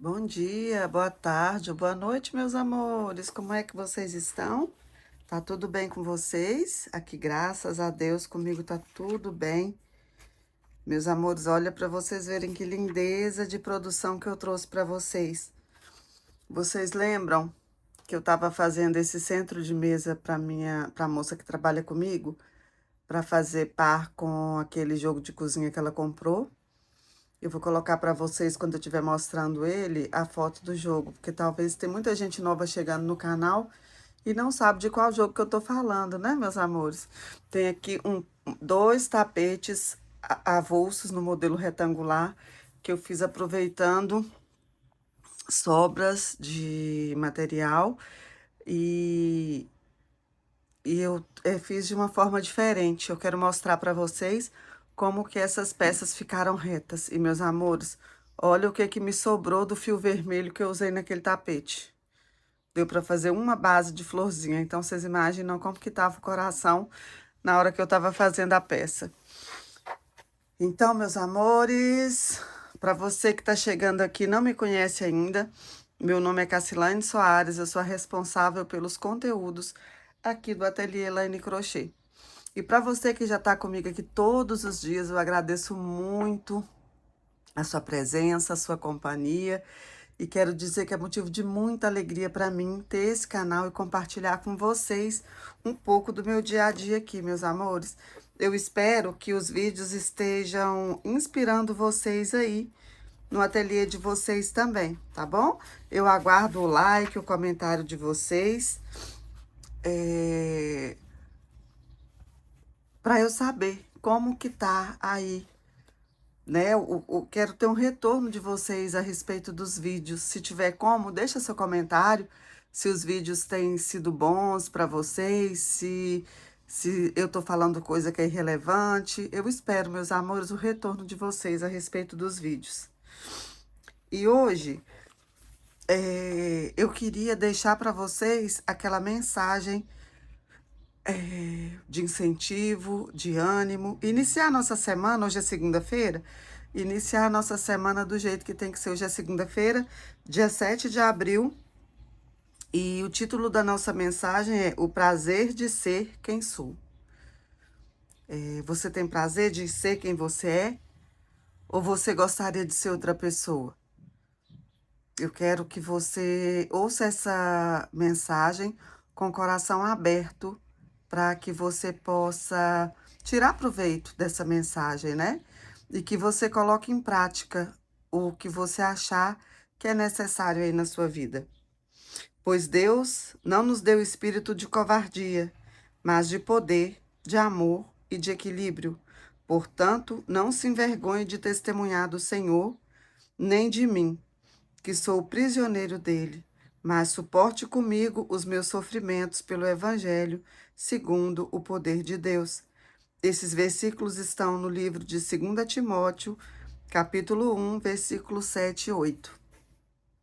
Bom dia, boa tarde, boa noite, meus amores. Como é que vocês estão? Tá tudo bem com vocês? Aqui, graças a Deus, comigo tá tudo bem. Meus amores, olha para vocês verem que lindeza de produção que eu trouxe para vocês. Vocês lembram que eu estava fazendo esse centro de mesa para a moça que trabalha comigo, para fazer par com aquele jogo de cozinha que ela comprou? Eu vou colocar para vocês, quando eu estiver mostrando ele, a foto do jogo, porque talvez tem muita gente nova chegando no canal e não sabe de qual jogo que eu tô falando, né, meus amores? Tem aqui dois tapetes avulsos no modelo retangular que eu fiz aproveitando sobras de material e, e eu fiz de uma forma diferente. Eu quero mostrar para vocês como que essas peças ficaram retas. E, meus amores, olha o que que me sobrou do fio vermelho que eu usei naquele tapete. Deu para fazer uma base de florzinha. Então, vocês imaginam como que tava o coração na hora que eu tava fazendo a peça. Então, meus amores, para você que tá chegando aqui e não me conhece ainda, meu nome é Cacilane Soares, eu sou a responsável pelos conteúdos aqui do Ateliê Laine Crochê. E para você que já está comigo aqui todos os dias, eu agradeço muito a sua presença, a sua companhia. E quero dizer que é motivo de muita alegria para mim ter esse canal e compartilhar com vocês um pouco do meu dia a dia aqui, meus amores. Eu espero que os vídeos estejam inspirando vocês aí no ateliê de vocês também, tá bom? Eu aguardo o like, o comentário de vocês. Para eu saber como que tá aí, né? Quero ter um retorno de vocês a respeito dos vídeos. Se tiver como, deixa seu comentário, se os vídeos têm sido bons para vocês, se eu tô falando coisa que é irrelevante. Eu espero, meus amores, o retorno de vocês a respeito dos vídeos. E hoje, eu queria deixar para vocês aquela mensagem de incentivo, de ânimo. Iniciar a nossa semana, hoje é segunda-feira, iniciar a nossa semana do jeito que tem que ser. Hoje é segunda-feira, dia 7 de abril, e o título da nossa mensagem é O Prazer de Ser Quem Sou. Você tem prazer de ser quem você é? Ou você gostaria de ser outra pessoa? Eu quero que você ouça essa mensagem com o coração aberto para que você possa tirar proveito dessa mensagem, né? E que você coloque em prática o que você achar que é necessário aí na sua vida. Pois Deus não nos deu espírito de covardia, mas de poder, de amor e de equilíbrio. Portanto, não se envergonhe de testemunhar do Senhor, nem de mim, que sou prisioneiro dele, mas suporte comigo os meus sofrimentos pelo Evangelho, segundo o poder de Deus. Esses versículos estão no livro de 2 Timóteo, capítulo 1, versículos 7 e 8.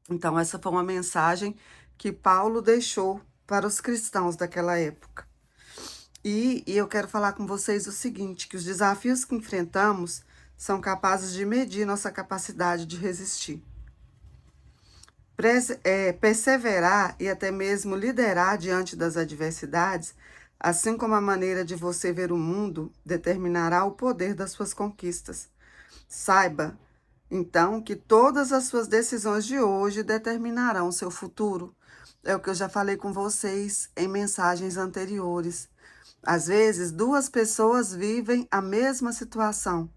Então, essa foi uma mensagem que Paulo deixou para os cristãos daquela época. E eu quero falar com vocês o seguinte, que os desafios que enfrentamos são capazes de medir nossa capacidade de resistir. Perseverar e até mesmo liderar diante das adversidades, assim como a maneira de você ver o mundo, determinará o poder das suas conquistas. Saiba, então, que todas as suas decisões de hoje determinarão o seu futuro. É o que eu já falei com vocês em mensagens anteriores. Às vezes, duas pessoas vivem a mesma situação.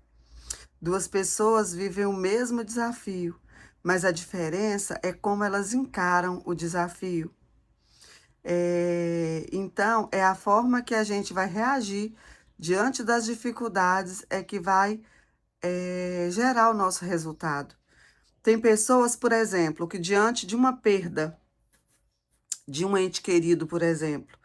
Duas pessoas vivem o mesmo desafio, mas a diferença é como elas encaram o desafio. Então, é a forma que a gente vai reagir diante das dificuldades é que vai gerar o nosso resultado. Tem pessoas, por exemplo, que diante de uma perda de um ente querido, por exemplo,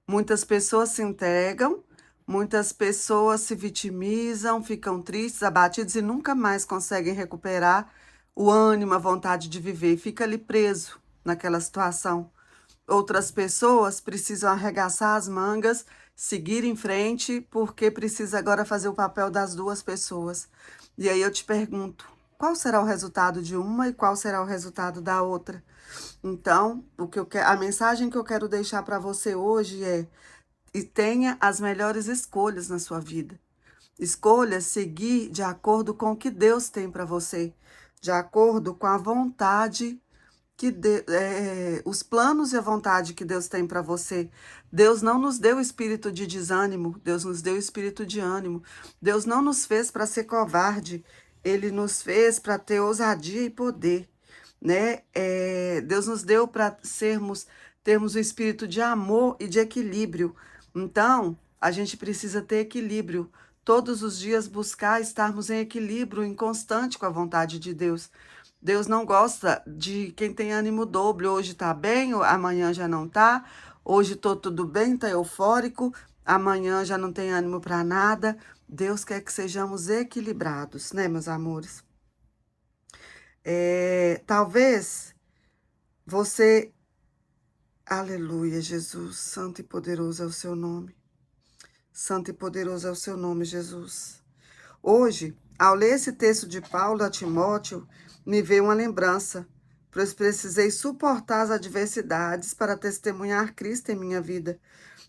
muitas pessoas se entregam, muitas pessoas se vitimizam, ficam tristes, abatidos e nunca mais conseguem recuperar o ânimo, a vontade de viver, fica ali preso naquela situação. Outras pessoas precisam arregaçar as mangas, seguir em frente, porque precisa agora fazer o papel das duas pessoas. E aí eu te pergunto, qual será o resultado de uma e qual será o resultado da outra. Então, a mensagem que eu quero deixar para você hoje é: e tenha as melhores escolhas na sua vida. Escolha seguir de acordo com o que Deus tem para você, de acordo com a vontade os planos e a vontade que Deus tem para você. Deus não nos deu espírito de desânimo, Deus nos deu espírito de ânimo. Deus não nos fez para ser covarde, Ele nos fez para ter ousadia e poder, né? Deus nos deu para termos o espírito de amor e de equilíbrio. Então, a gente precisa ter equilíbrio. Todos os dias buscar estarmos em equilíbrio, em constante com a vontade de Deus. Deus não gosta de quem tem ânimo doble. Hoje tá bem, amanhã já não tá. Hoje tô tudo bem, tá eufórico. Amanhã já não tem ânimo para nada. Deus quer que sejamos equilibrados, né, meus amores? Talvez você... Aleluia, Jesus. Santo e poderoso é o seu nome. Santo e poderoso é o seu nome, Jesus. Hoje, ao ler esse texto de Paulo a Timóteo, me veio uma lembrança, pois precisei suportar as adversidades para testemunhar Cristo em minha vida.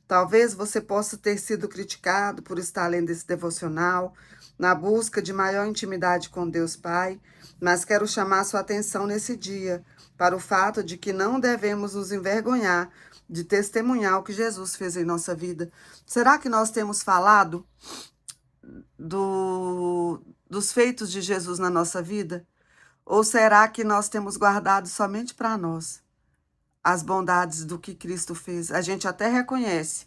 Talvez você possa ter sido criticado por estar lendo esse devocional, na busca de maior intimidade com Deus Pai, mas quero chamar sua atenção nesse dia para o fato de que não devemos nos envergonhar de testemunhar o que Jesus fez em nossa vida. Será que nós temos falado dos feitos de Jesus na nossa vida? Ou será que nós temos guardado somente para nós as bondades do que Cristo fez? A gente até reconhece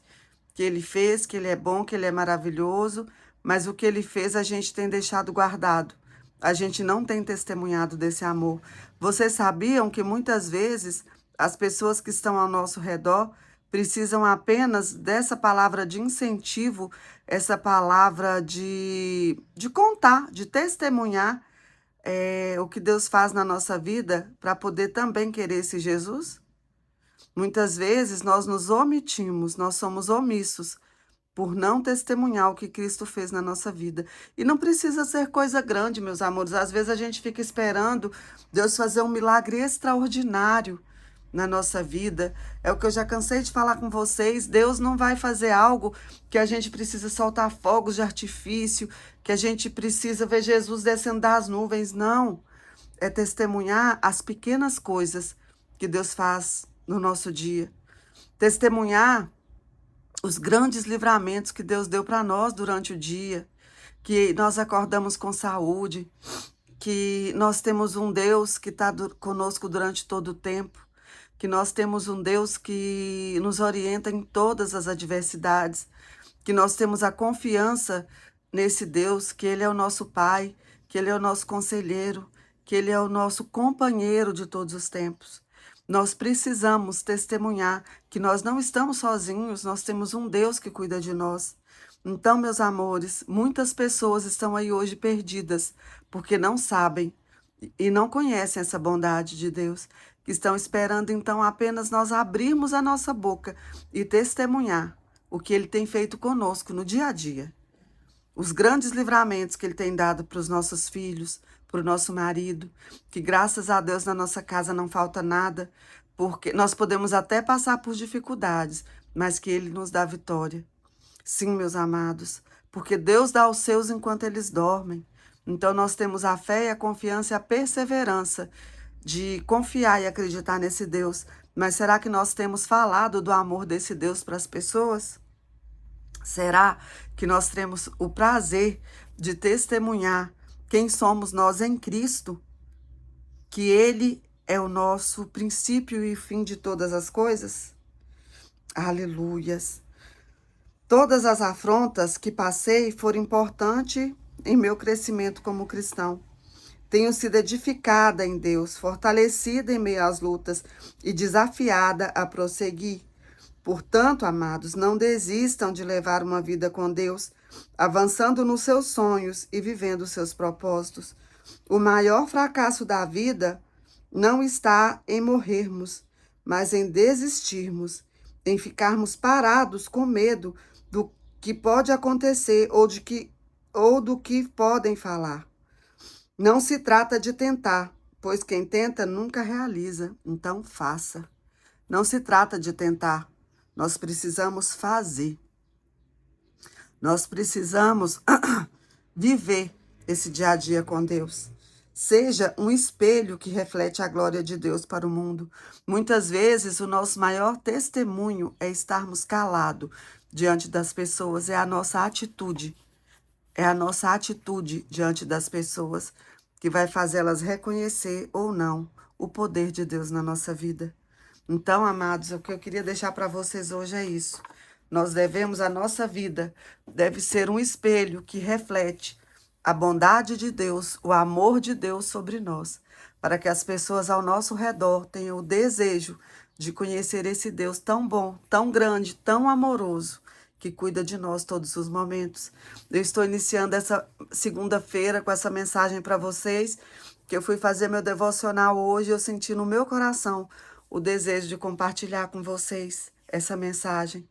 que Ele fez, que Ele é bom, que Ele é maravilhoso, mas o que Ele fez a gente tem deixado guardado. A gente não tem testemunhado desse amor. Vocês sabiam que muitas vezes as pessoas que estão ao nosso redor precisam apenas dessa palavra de incentivo, essa palavra de contar, de testemunhar o que Deus faz na nossa vida para poder também querer esse Jesus? Muitas vezes nós nos omitimos, nós somos omissos por não testemunhar o que Cristo fez na nossa vida. E não precisa ser coisa grande, meus amores. Às vezes a gente fica esperando Deus fazer um milagre extraordinário na nossa vida. É o que eu já cansei de falar com vocês. Deus não vai fazer algo que a gente precisa soltar fogos de artifício, que a gente precisa ver Jesus descendo das nuvens. Não. É testemunhar as pequenas coisas que Deus faz no nosso dia. Testemunhar os grandes livramentos que Deus deu para nós durante o dia, que nós acordamos com saúde, que nós temos um Deus que está conosco durante todo o tempo, que nós temos um Deus que nos orienta em todas as adversidades, que nós temos a confiança nesse Deus, que Ele é o nosso Pai, que Ele é o nosso conselheiro, que Ele é o nosso companheiro de todos os tempos. Nós precisamos testemunhar que nós não estamos sozinhos, nós temos um Deus que cuida de nós. Então, meus amores, muitas pessoas estão aí hoje perdidas, porque não sabem e não conhecem essa bondade de Deus, que estão esperando então apenas nós abrirmos a nossa boca e testemunhar o que Ele tem feito conosco no dia a dia. Os grandes livramentos que Ele tem dado para os nossos filhos, para o nosso marido, que graças a Deus na nossa casa não falta nada, porque nós podemos até passar por dificuldades, mas que Ele nos dá vitória. Sim, meus amados, porque Deus dá aos seus enquanto eles dormem. Então nós temos a fé e a confiança e a perseverança de confiar e acreditar nesse Deus. Mas será que nós temos falado do amor desse Deus para as pessoas? Será que nós temos o prazer de testemunhar quem somos nós em Cristo? Que Ele é o nosso princípio e fim de todas as coisas? Aleluias! Todas as afrontas que passei foram importantes em meu crescimento como cristão. Tenho sido edificada em Deus, fortalecida em meio às lutas e desafiada a prosseguir. Portanto, amados, não desistam de levar uma vida com Deus, avançando nos seus sonhos e vivendo os seus propósitos. O maior fracasso da vida não está em morrermos, mas em desistirmos, em ficarmos parados com medo do que pode acontecer ou do que podem falar. Não se trata de tentar, pois quem tenta nunca realiza, então faça. Não se trata de tentar, nós precisamos fazer. Nós precisamos viver esse dia a dia com Deus. Seja um espelho que reflete a glória de Deus para o mundo. Muitas vezes, o nosso maior testemunho é estarmos calados diante das pessoas, é a nossa atitude. É a nossa atitude diante das pessoas que vai fazê-las reconhecer ou não o poder de Deus na nossa vida. Então, amados, o que eu queria deixar para vocês hoje é isso. Nós devemos, a nossa vida deve ser um espelho que reflete a bondade de Deus, o amor de Deus sobre nós, para que as pessoas ao nosso redor tenham o desejo de conhecer esse Deus tão bom, tão grande, tão amoroso, que cuida de nós todos os momentos. Eu estou iniciando essa segunda-feira com essa mensagem para vocês, que eu fui fazer meu devocional hoje, eu senti no meu coração o desejo de compartilhar com vocês essa mensagem.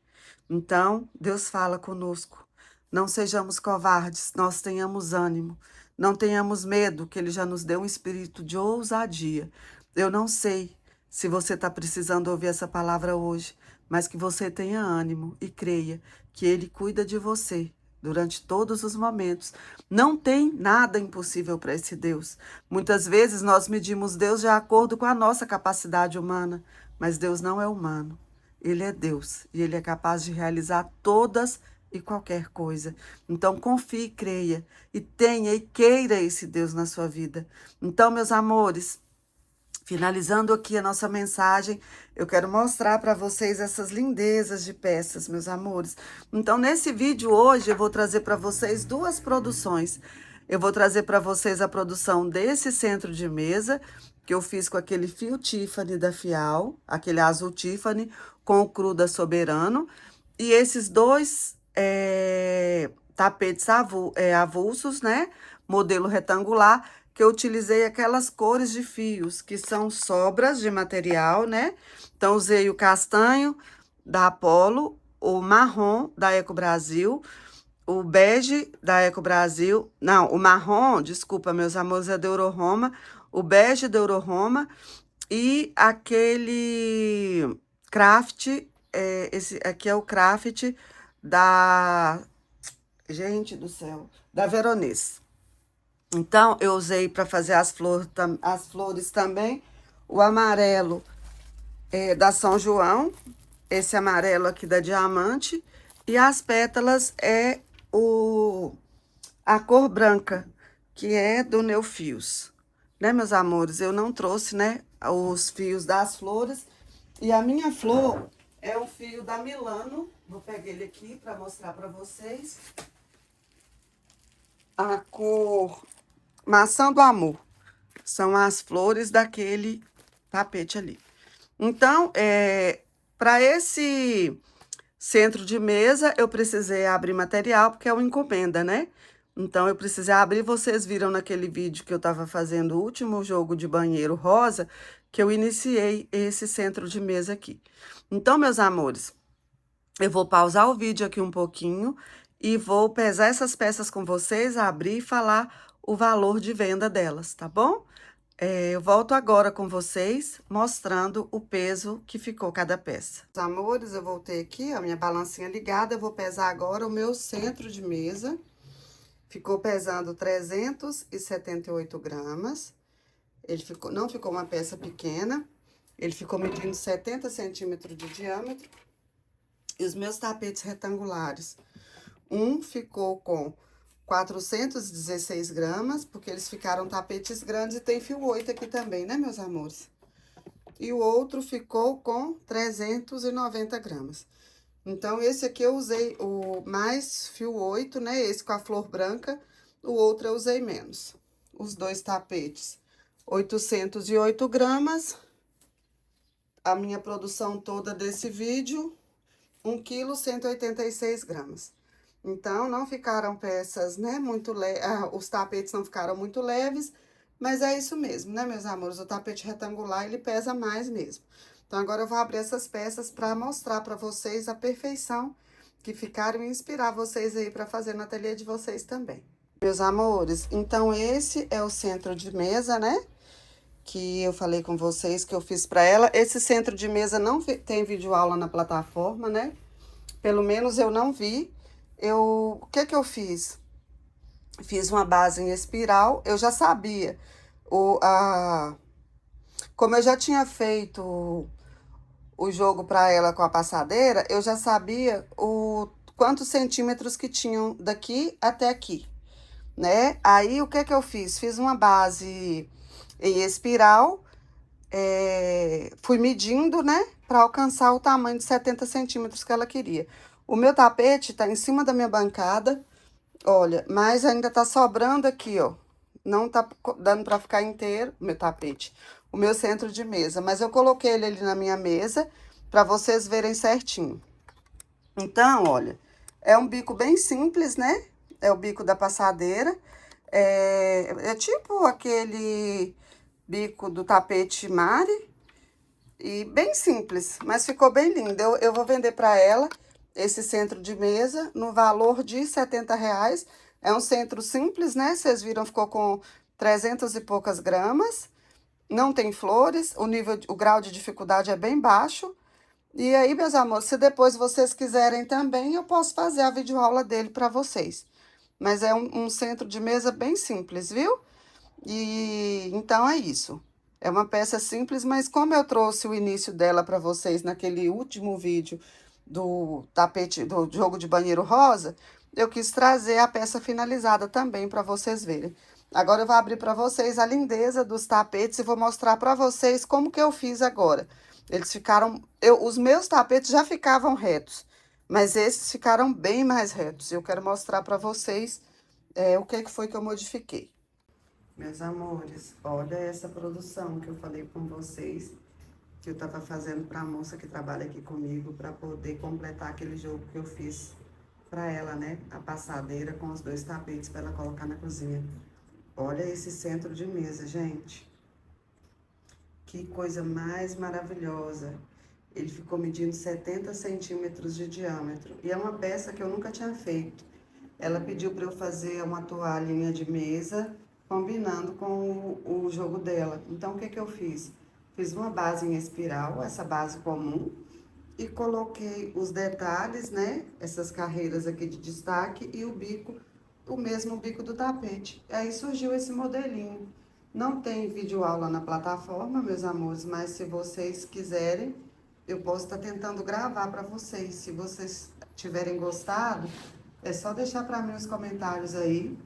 Então, Deus fala conosco. Não sejamos covardes, nós tenhamos ânimo. Não tenhamos medo, que Ele já nos deu um espírito de ousadia. Eu não sei se você está precisando ouvir essa palavra hoje, mas que você tenha ânimo e creia que Ele cuida de você durante todos os momentos. Não tem nada impossível para esse Deus. Muitas vezes nós medimos Deus de acordo com a nossa capacidade humana, mas Deus não é humano. Ele é Deus e Ele é capaz de realizar todas e qualquer coisa. Então, confie, creia e tenha e queira esse Deus na sua vida. Então, meus amores, finalizando aqui a nossa mensagem, eu quero mostrar para vocês essas lindezas de peças, meus amores. Então, nesse vídeo hoje, eu vou trazer para vocês duas produções. Eu vou trazer para vocês a produção desse centro de mesa, que eu fiz com aquele fio Tiffany da Fial, aquele azul Tiffany, com o cru da Soberano. E esses dois tapetes avulsos, né? Modelo retangular, que eu utilizei aquelas cores de fios, que são sobras de material, né? Então, usei o castanho da Apollo, o marrom da Eco Brasil, o bege da Eco Brasil, não, o marrom, desculpa, meus amores, é da Euro-Roma, o bege da Euro-Roma e aquele craft, esse aqui é o craft da, gente do céu, da Veronese. Então, eu usei para fazer as flores também, o amarelo da São João, esse amarelo aqui da Diamante, e as pétalas a cor branca, que é do Neofios. Né, meus amores? Eu não trouxe, né, os fios das flores, e a minha flor é o fio da Milano, vou pegar ele aqui para mostrar para vocês. A cor Maçã do Amor. São as flores daquele tapete ali. Então, para esse centro de mesa, eu precisei abrir material, porque é uma encomenda, né? Então, eu precisei abrir. Vocês viram naquele vídeo que eu estava fazendo o último jogo de banheiro rosa, que eu iniciei esse centro de mesa aqui. Então, meus amores, eu vou pausar o vídeo aqui um pouquinho e vou pesar essas peças com vocês, abrir e falar o valor de venda delas, tá bom? Eu volto agora com vocês, mostrando o peso que ficou cada peça. Meus amores, eu voltei aqui, a minha balancinha ligada, eu vou pesar agora o meu centro de mesa. Ficou pesando 378 gramas. Ele não ficou uma peça pequena, ele ficou medindo 70 centímetros de diâmetro. E os meus tapetes retangulares, um ficou com 416 gramas, porque eles ficaram tapetes grandes e tem fio 8 aqui também, né, meus amores? E o outro ficou com 390 gramas. Então, esse aqui eu usei o mais fio 8, né, esse com a flor branca, o outro eu usei menos. Os dois tapetes, 808 gramas. A minha produção toda desse vídeo, 1 quilo 186 gramas. Então, não ficaram peças, né, muito leves, os tapetes não ficaram muito leves, mas é isso mesmo, né, meus amores? O tapete retangular, ele pesa mais mesmo. Então, agora eu vou abrir essas peças para mostrar para vocês a perfeição que ficaram e inspirar vocês aí para fazer no ateliê de vocês também. Meus amores, então esse é o centro de mesa, né? Que eu falei com vocês que eu fiz pra ela. Esse centro de mesa não tem videoaula na plataforma, né? Pelo menos eu não vi. O que que eu fiz? Fiz uma base em espiral. Eu já sabia como eu já tinha feito o jogo para ela com a passadeira, eu já sabia o quantos centímetros que tinham daqui até aqui, né? Aí o que que eu fiz? Fiz uma base em espiral, fui medindo, né, para alcançar o tamanho de 70 centímetros que ela queria. O meu tapete tá em cima da minha bancada, olha, mas ainda tá sobrando aqui, ó. Não tá dando para ficar inteiro o meu tapete, o meu centro de mesa, mas eu coloquei ele ali na minha mesa para vocês verem certinho. Então, olha, é um bico bem simples, né? É o bico da passadeira. É tipo aquele bico do tapete Mari. E bem simples, mas ficou bem lindo. Eu vou vender para ela esse centro de mesa no valor de R$ 70. É um centro simples, né? Vocês viram, ficou com 300 e poucas gramas. Não tem flores, o grau de dificuldade é bem baixo. E aí, meus amores, se depois vocês quiserem também, eu posso fazer a videoaula dele para vocês. Mas é um centro de mesa bem simples, viu? E então é isso. É uma peça simples, mas como eu trouxe o início dela para vocês naquele último vídeo do tapete, do jogo de banheiro rosa, eu quis trazer a peça finalizada também para vocês verem. Agora eu vou abrir para vocês a lindeza dos tapetes e vou mostrar para vocês como que eu fiz agora. Eles ficaram, os meus tapetes já ficavam retos, mas esses ficaram bem mais retos. Eu quero mostrar para vocês o que foi que eu modifiquei. Meus amores, olha essa produção que eu falei com vocês, que eu tava fazendo pra moça que trabalha aqui comigo, pra poder completar aquele jogo que eu fiz pra ela, né? A passadeira com os 2 tapetes pra ela colocar na cozinha. Olha esse centro de mesa, gente. Que coisa mais maravilhosa. Ele ficou medindo 70 centímetros de diâmetro. E é uma peça que eu nunca tinha feito. Ela pediu para eu fazer uma toalhinha de mesa, combinando com o jogo dela. Então, o que que eu fiz? Fiz uma base em espiral, essa base comum, e coloquei os detalhes, né? Essas carreiras aqui de destaque e o bico, o mesmo bico do tapete. Aí surgiu esse modelinho. Não tem videoaula na plataforma, meus amores, mas se vocês quiserem, eu posso estar tentando gravar para vocês. Se vocês tiverem gostado, é só deixar para mim os comentários aí,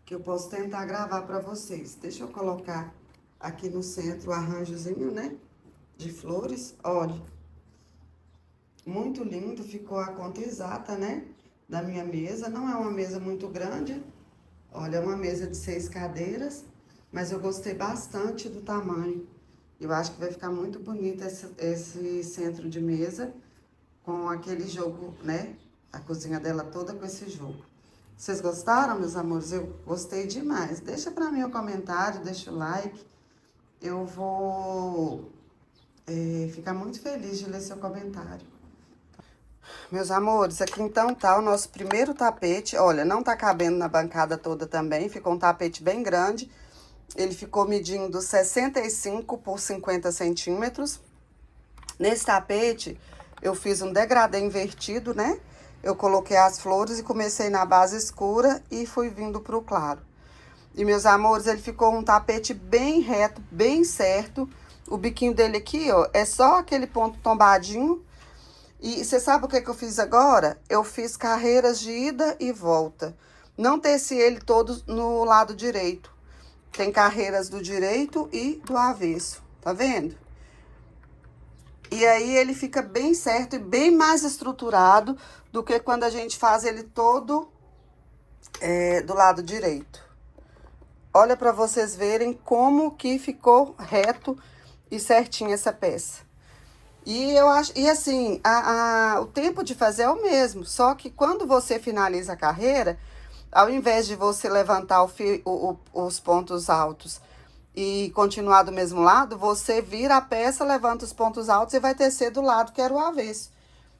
que eu posso tentar gravar para vocês. Deixa eu colocar aqui no centro o arranjozinho, né? De flores. Olha, muito lindo, ficou a conta exata, né? Da minha mesa. Não é uma mesa muito grande. Olha, é uma mesa de 6 cadeiras, mas eu gostei bastante do tamanho. Eu acho que vai ficar muito bonito esse centro de mesa com aquele jogo, né? A cozinha dela toda com esse jogo. Vocês gostaram, meus amores? Eu gostei demais. Deixa pra mim o comentário, deixa o like. Eu vou ficar muito feliz de ler seu comentário. Meus amores, aqui então tá o nosso primeiro tapete. Olha, não tá cabendo na bancada toda também. Ficou um tapete bem grande. Ele ficou medindo 65 por 50 centímetros. Nesse tapete, eu fiz um degradê invertido, né? Eu coloquei as flores e comecei na base escura e fui vindo pro claro. E, meus amores, ele ficou um tapete bem reto, bem certo. O biquinho dele aqui, ó, é só aquele ponto tombadinho. E você sabe o que que eu fiz agora? Eu fiz carreiras de ida e volta. Não teci ele todo no lado direito. Tem carreiras do direito e do avesso, tá vendo? E aí ele fica bem certo e bem mais estruturado do que quando a gente faz ele todo do lado direito. Olha para vocês verem como que ficou reto e certinho essa peça. E eu acho, e assim, o tempo de fazer é o mesmo, só que quando você finaliza a carreira, ao invés de você levantar os pontos altos e continuar do mesmo lado, você vira a peça, levanta os pontos altos e vai tecer do lado que era o avesso.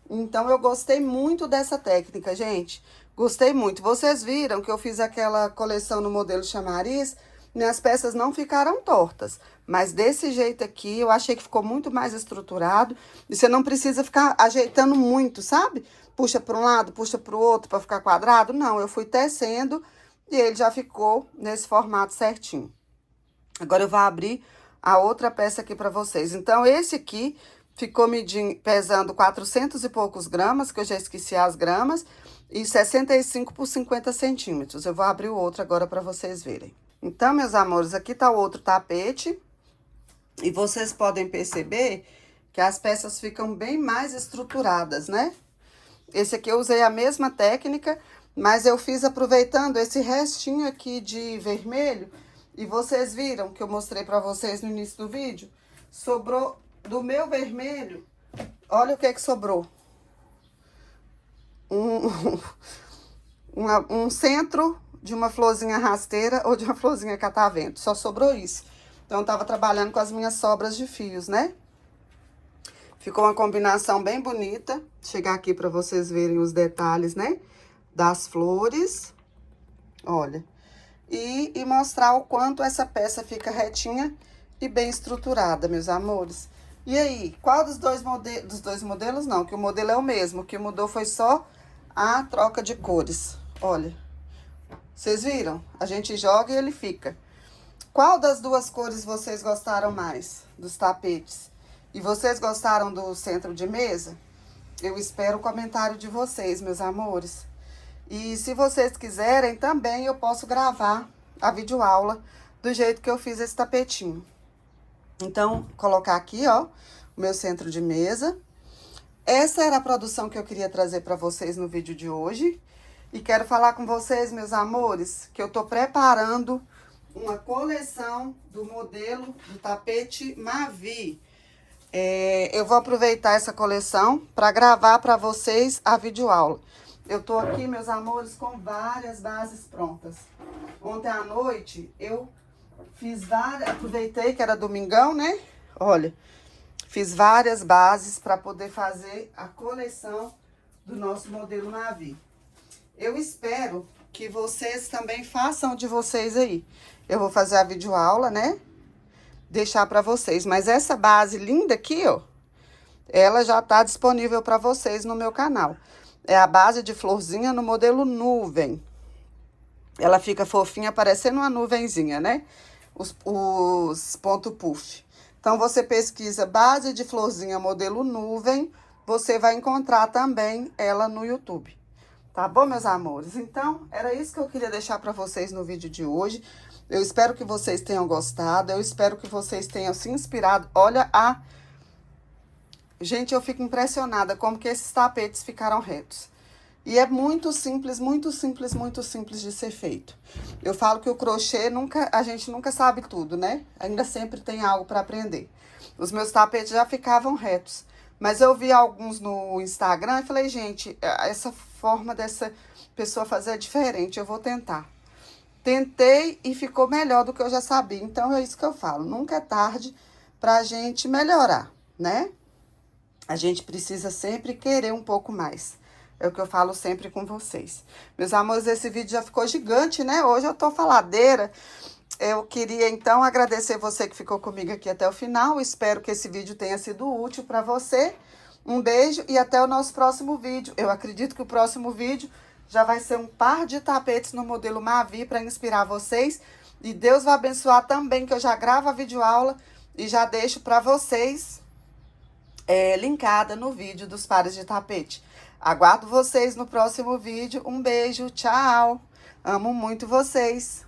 Então, eu gostei muito dessa técnica, gente. Gostei muito. Vocês viram que eu fiz aquela coleção no modelo chamariz, minhas peças não ficaram tortas. Mas desse jeito aqui, eu achei que ficou muito mais estruturado. E você não precisa ficar ajeitando muito, sabe? Puxa para um lado, puxa para o outro para ficar quadrado. Não, eu fui tecendo e ele já ficou nesse formato certinho. Agora eu vou abrir a outra peça aqui para vocês. Então, esse aqui ficou pesando 400 e poucos gramas, que eu já esqueci as gramas, e 65 por 50 centímetros. Eu vou abrir o outro agora para vocês verem. Então, meus amores, aqui tá o outro tapete. E vocês podem perceber que as peças ficam bem mais estruturadas, né? Esse aqui eu usei a mesma técnica, mas eu fiz aproveitando esse restinho aqui de vermelho. E vocês viram que eu mostrei pra vocês no início do vídeo? Sobrou do meu vermelho, olha o que que sobrou. Um centro de uma florzinha rasteira ou de uma florzinha catavento. Só sobrou isso. Então, eu tava trabalhando com as minhas sobras de fios, né? Ficou uma combinação bem bonita. Vou chegar aqui pra vocês verem os detalhes, né? Das flores. Olha. E mostrar o quanto essa peça fica retinha e bem estruturada, meus amores. E aí, qual dos dois modelos? Não, que o modelo é o mesmo. O que mudou foi só a troca de cores. Olha. Vocês viram? A gente joga e ele fica. Qual das duas cores vocês gostaram mais dos tapetes? E vocês gostaram do centro de mesa? Eu espero o comentário de vocês, meus amores. E se vocês quiserem, também eu posso gravar a videoaula do jeito que eu fiz esse tapetinho. Então, colocar aqui, ó, o meu centro de mesa. Essa era a produção que eu queria trazer para vocês no vídeo de hoje. E quero falar com vocês, meus amores, que eu tô preparando uma coleção do modelo do tapete Mavi. Eu vou aproveitar essa coleção para gravar para vocês a videoaula. Eu tô aqui, meus amores, com várias bases prontas. Ontem à noite eu fiz várias, aproveitei que era domingão, né? Olha, fiz várias bases para poder fazer a coleção do nosso modelo Mavi. Eu espero que vocês também façam de vocês aí. Eu vou fazer a videoaula, né? Deixar para vocês. Mas essa base linda aqui, ó, ela já tá disponível para vocês no meu canal. É a base de florzinha no modelo nuvem. Ela fica fofinha, parecendo uma nuvenzinha, né? Os ponto puff. Então, você pesquisa base de florzinha modelo nuvem, você vai encontrar também ela no YouTube. Tá bom, meus amores? Então, era isso que eu queria deixar para vocês no vídeo de hoje. Eu espero que vocês tenham gostado, eu espero que vocês tenham se inspirado. Olha a... Gente, eu fico impressionada como que esses tapetes ficaram retos. E é muito simples, muito simples, muito simples de ser feito. Eu falo que o crochê, a gente nunca sabe tudo, né? Ainda sempre tem algo para aprender. Os meus tapetes já ficavam retos. Mas eu vi alguns no Instagram e falei, gente, essa forma dessa pessoa fazer é diferente, eu vou tentar. Tentei e ficou melhor do que eu já sabia. Então, é isso que eu falo. Nunca é tarde pra gente melhorar, né? A gente precisa sempre querer um pouco mais. É o que eu falo sempre com vocês. Meus amores, esse vídeo já ficou gigante, né? Hoje eu tô faladeira. Eu queria, então, agradecer você que ficou comigo aqui até o final. Espero que esse vídeo tenha sido útil para você. Um beijo e até o nosso próximo vídeo. Eu acredito que o próximo vídeo já vai ser um par de tapetes no modelo Mavi para inspirar vocês. E Deus vai abençoar também, que eu já gravo a videoaula e já deixo para vocês linkada no vídeo dos pares de tapete. Aguardo vocês no próximo vídeo. Um beijo, tchau! Amo muito vocês!